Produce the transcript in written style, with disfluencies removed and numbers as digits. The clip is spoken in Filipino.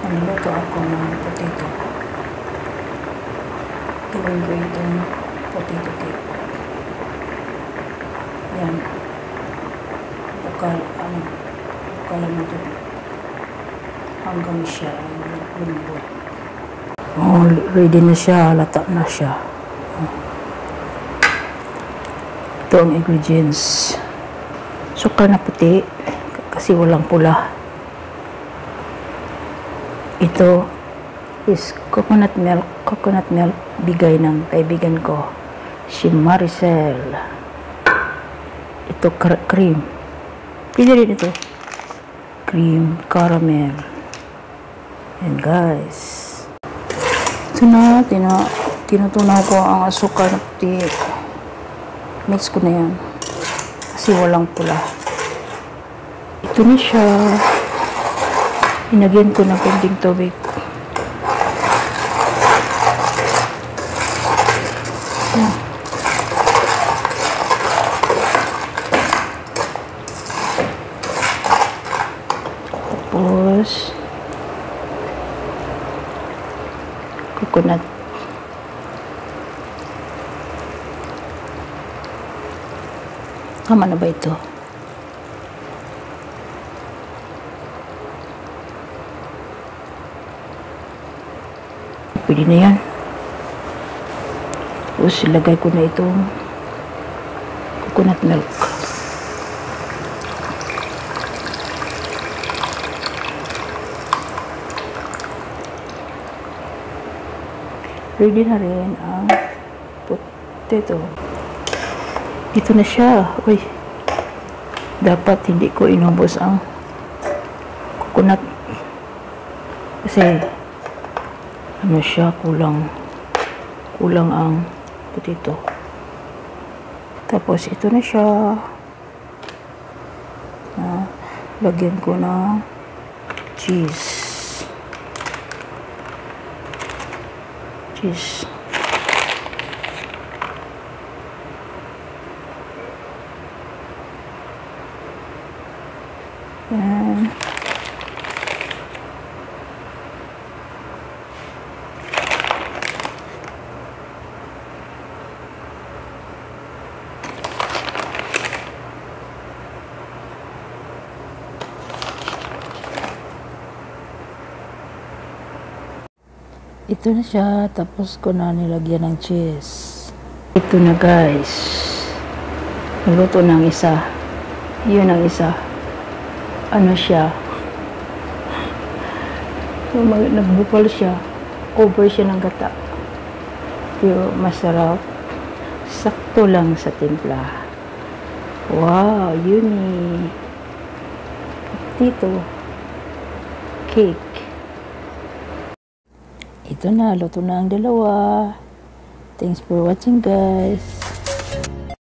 Nagluto ako ng potato. Gawin ko itong potato cake. Yan. Bukal lang ng tubig. Hanggang siya ay lumambot. Oh, ready na siya. Halata na siya. Ito ang ingredients. Sukar na puti kasi walang pula. Ito is coconut milk. Coconut milk bigay ng kaibigan ko, si Maricel. Ito cream. Pili rin ito. Cream, caramel. And guys, ito na, tinutunaw ko ang asukar na puti. Mix ko na yan. Kasi walang pula. Ito na siya. Hinagyan ko ng konting tubig. Yan. Tapos coconut. Tama na ba ito? Pwede na yan. Tapos ilagay ko na itong coconut milk. Ready na rin ang potato. Ito na siya. Uy, dapat hindi ko inubos ang coconut kasi ano siya, kulang ang potato. Tapos ito na siya. Lagyan ko ng cheese. Yan. Ito na siya, tapos ko na nilagyan ng cheese. Ito na guys. Naluto ng isa. Yun ang isa. Ano siya? Nagbukal siya. Cover siya ng gata. Pero masarap. Sakto lang sa timpla. Wow, yummy. Potato cake. Ito na, luto na ang dalawa. Thanks for watching guys.